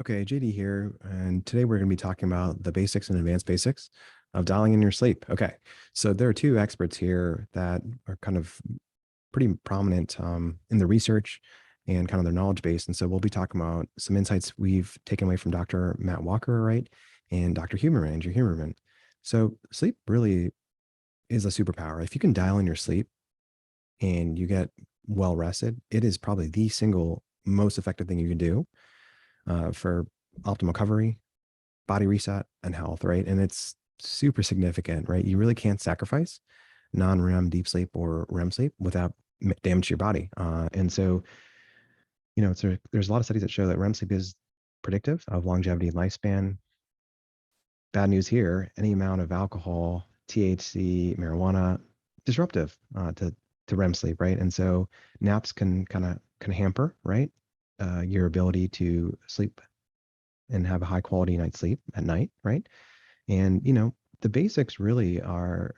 Okay, JD here, and today we're going to be talking about the basics and advanced basics of dialing in your sleep. Okay, so there are two experts here that are kind of pretty prominent in the research and kind of their knowledge base. And so we'll be talking about some insights we've taken away from Dr. Matt Walker, right, and Dr. Huberman, Andrew Huberman. So sleep really is a superpower. If you can dial in your sleep and you get well rested, it is probably the single most effective thing you can do for optimal recovery, body reset, and health, right? And it's super significant, right? You really can't sacrifice non-REM deep sleep or REM sleep without damage to your body. And so, there's a lot of studies that show that REM sleep is predictive of longevity and lifespan. Bad news here: any amount of alcohol, THC, marijuana, disruptive to REM sleep, right? And so naps can hamper, right, your ability to sleep and have a high quality night's sleep at night, right? And the basics really are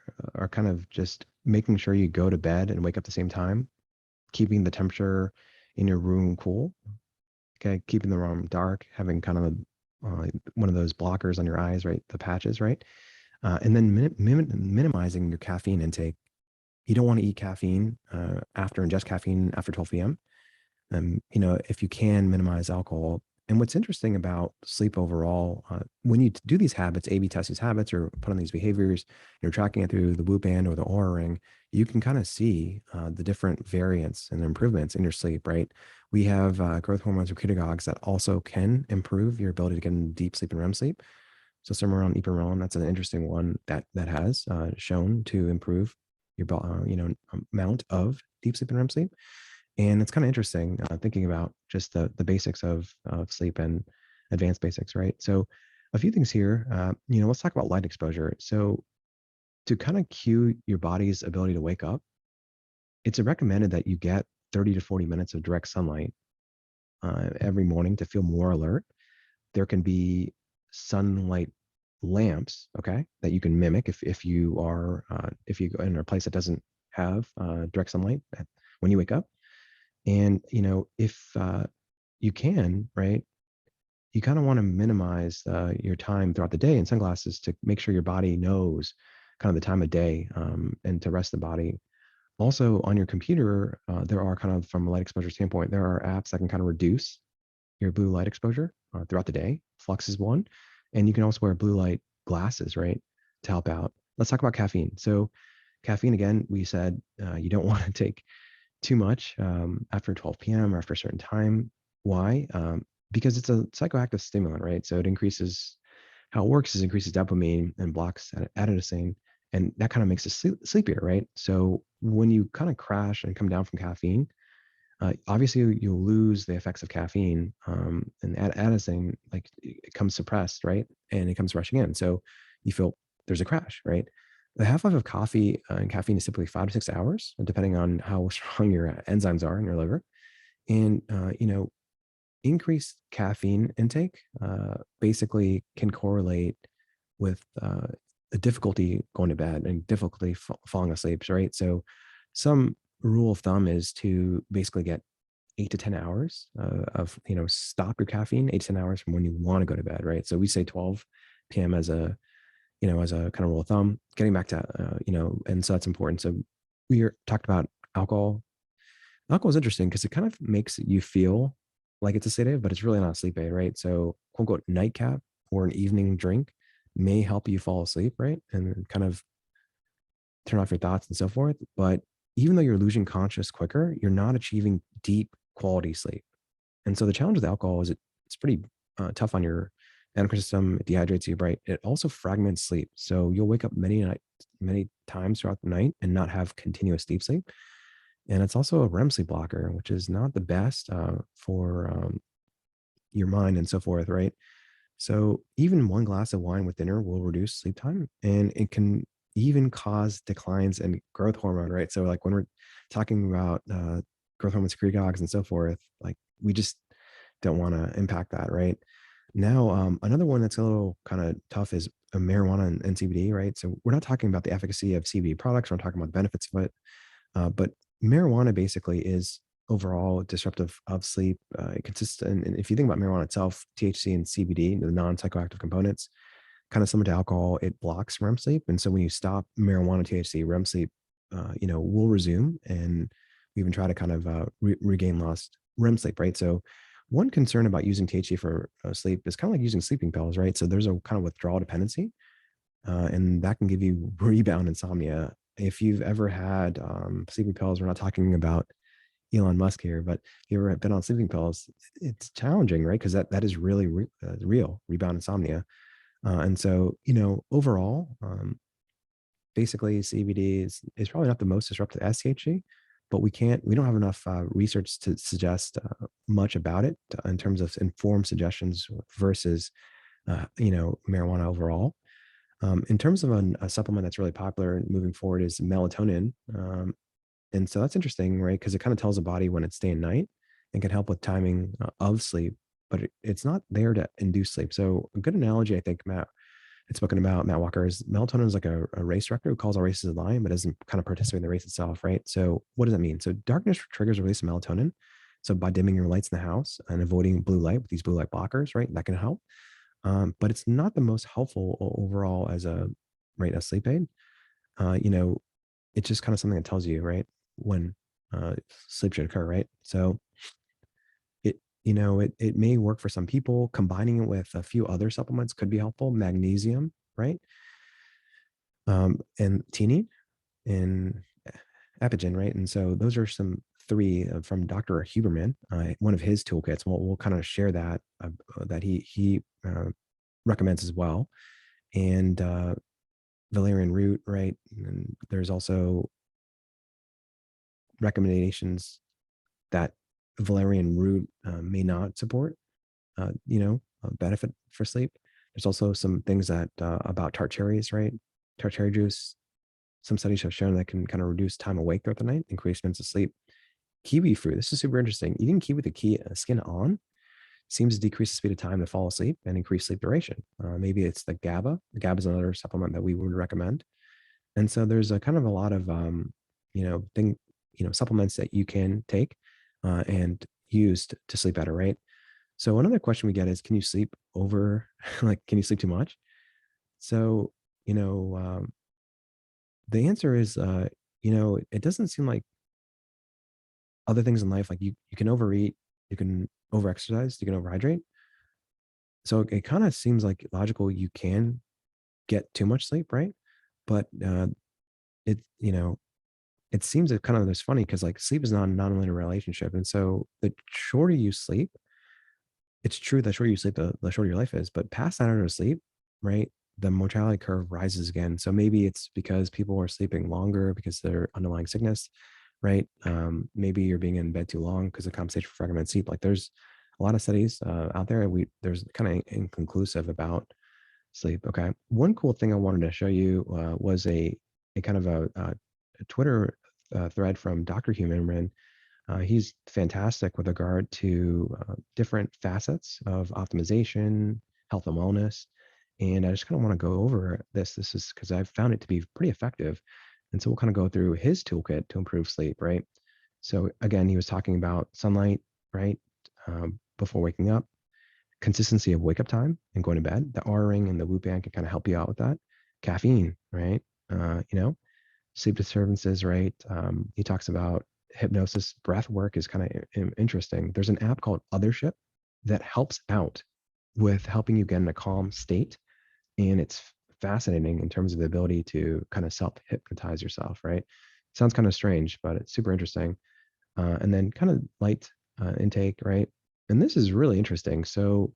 kind of just making sure you go to bed and wake up at the same time, keeping the temperature in your room cool, okay, keeping the room dark, having kind of one of those blockers on your eyes, right, the patches, right, and then minimizing your caffeine intake. You don't want to eat caffeine after ingest caffeine after 12 p.m. If you can minimize alcohol. And what's interesting about sleep overall, when you do these habits, A/B test these habits or put on these behaviors, you're tracking it through the Whoop band or the Aura ring, you can kind of see the different variants and improvements in your sleep, right? We have growth hormones or ketogogues that also can improve your ability to get in deep sleep and REM sleep. So somewhere around ipranolol, that's an interesting one that has shown to improve your amount of deep sleep and REM sleep. And it's kind of interesting thinking about just the basics of sleep and advanced basics, right? So a few things here. Let's talk about light exposure. So to kind of cue your body's ability to wake up, it's recommended that you get 30 to 40 minutes of direct sunlight every morning to feel more alert. There can be sunlight lamps, okay, that you can mimic if you are if you go in a place that doesn't have direct sunlight when you wake up. And if you can, right, you kind of want to minimize your time throughout the day in sunglasses to make sure your body knows kind of the time of day and to rest the body. Also, on your computer, there are kind of from a light exposure standpoint, there are apps that can kind of reduce your blue light exposure throughout the day. Flux is one, and you can also wear blue light glasses, right, to help out. Let's talk about caffeine. So, caffeine again, we said you don't want to take too much after 12 p.m. or after a certain time. Why? Because it's a psychoactive stimulant, right? So it increases, how it works is increases dopamine and blocks adenosine, and that kind of makes us sleepier, right? So when you kind of crash and come down from caffeine, obviously you'll lose the effects of caffeine, and adenosine, like it comes suppressed, right? And it comes rushing in. So you feel there's a crash, right? The half-life of coffee and caffeine is typically 5 to 6 hours, depending on how strong your enzymes are in your liver. And increased caffeine intake basically can correlate with the difficulty going to bed and difficulty falling asleep, right? So some rule of thumb is to basically get 8 to 10 hours of stop your caffeine 8 to 10 hours from when you want to go to bed, right? So we say 12 p.m. as a kind of rule of thumb. Getting back to and so that's important. So talked about alcohol. Alcohol is interesting because it kind of makes you feel like it's a sedative, but it's really not a sleep aid, right? So quote unquote nightcap or an evening drink may help you fall asleep, right, and kind of turn off your thoughts and so forth. But even though you're losing conscious quicker, you're not achieving deep quality sleep. And so the challenge with alcohol is it's pretty tough on your endocrine system. It dehydrates you, right? It also fragments sleep. So you'll wake up many times throughout the night and not have continuous deep sleep. And it's also a REM sleep blocker, which is not the best for your mind and so forth, right? So even one glass of wine with dinner will reduce sleep time, and it can even cause declines in growth hormone, right? So like when we're talking about growth hormone secretagogues and so forth, like we just don't want to impact that, right? Now, another one that's a little kind of tough is marijuana and CBD, right? So we're not talking about the efficacy of CBD products. We're not talking about the benefits of it. But marijuana basically is overall disruptive of sleep. It consists, and if you think about marijuana itself, THC and CBD, the non-psychoactive components, kind of similar to alcohol, it blocks REM sleep. And so when you stop marijuana, THC, REM sleep, will resume, and we even try to kind of regain lost REM sleep, right? So one concern about using THC for sleep is kind of like using sleeping pills, right? So there's a kind of withdrawal dependency, and that can give you rebound insomnia. If you've ever had sleeping pills, we're not talking about Elon Musk here, but if you ever been on sleeping pills, it's challenging, right? Because that is really real rebound insomnia. And so, overall, basically CBD is probably not the most disruptive as THC, but we don't have enough research to suggest much about it in terms of informed suggestions versus, marijuana overall. In terms of a supplement that's really popular moving forward is melatonin. And so that's interesting, right? Because it kind of tells the body when it's day and night and can help with timing of sleep, but it's not there to induce sleep. So a good analogy, I think, Matt had spoken about, Matt Walker, is melatonin is like a race director who calls all races a lion, but doesn't kind of participate in the race itself, right? So what does that mean? So darkness triggers release of melatonin. So by dimming your lights in the house and avoiding blue light with these blue light blockers, right, that can help. But it's not the most helpful overall as a sleep aid. You know, it's just kind of something that tells you, right, when sleep should occur, right? So it may work for some people. Combining it with a few other supplements could be helpful. Magnesium, right? And theanine and epigen, right? And so those are some three from Dr. Huberman, one of his toolkits. We'll kind of share that that he recommends as well. And valerian root, right? And there's also recommendations that valerian root may not support, benefit for sleep. There's also some things that about tart cherries, right? Tart cherry juice. Some studies have shown that can kind of reduce time awake throughout the night, increase minutes of sleep. Kiwi fruit. This is super interesting. Eating kiwi with the skin on seems to decrease the speed of time to fall asleep and increase sleep duration. Maybe it's the GABA. The GABA is another supplement that we would recommend. And so there's a kind of a lot of supplements that you can take and use to sleep better, right? So another question we get is, can you sleep over? Like, can you sleep too much? So the answer is, it doesn't seem like other things in life, like you can overeat, you can overexercise, you can overhydrate. So it kind of seems like logical you can get too much sleep, right? But it you know it seems that kind of it's funny because like sleep is not a non-linear relationship, and so the shorter you sleep, it's true that shorter you sleep, the shorter your life is. But past that hour of sleep, right, the mortality curve rises again. So maybe it's because people are sleeping longer because their underlying sickness, right? Maybe you're being in bed too long because of compensation for fragmented sleep. Like there's a lot of studies out there. There's kind of inconclusive about sleep. Okay. One cool thing I wanted to show you was a kind of a Twitter thread from Dr. Huberman. He's fantastic with regard to different facets of optimization, health and wellness. And I just kind of want to go over this. This is because I've found it to be pretty effective. And so we'll kind of go through his toolkit to improve sleep, right? So again, he was talking about sunlight, right? Before waking up, consistency of wake up time and going to bed. The R ring and the Whoop band can kind of help you out with that. Caffeine, right? Sleep disturbances, right? He talks about hypnosis, breath work is kind of interesting. There's an app called Othership that helps out with helping you get in a calm state. And it's fascinating in terms of the ability to kind of self hypnotize yourself, right? Sounds kind of strange, but it's super interesting. And then kind of light intake, right? And this is really interesting. So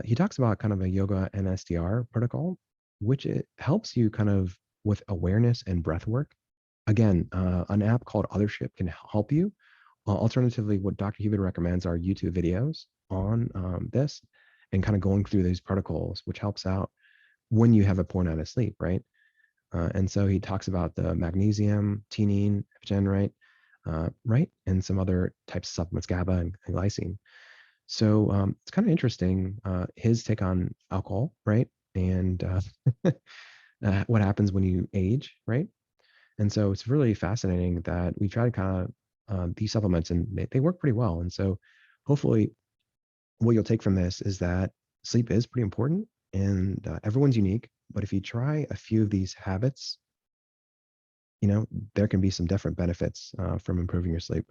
he talks about kind of a yoga NSDR protocol, which it helps you kind of with awareness and breath work. Again, an app called Othership can help you. Alternatively, what Dr. Huberman recommends are YouTube videos on this and kind of going through these protocols, which helps out when you have a poor night of sleep, right? And so he talks about the magnesium, theanine, epigen, right? Right? And some other types of supplements, GABA and glycine. So it's kind of interesting, his take on alcohol, right? And what happens when you age, right? And so it's really fascinating that we try to kind of these supplements, and they work pretty well. And so hopefully what you'll take from this is that sleep is pretty important, and everyone's unique. But if you try a few of these habits, there can be some different benefits from improving your sleep.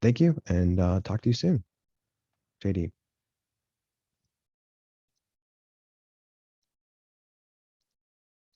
Thank you, and talk to you soon. JD.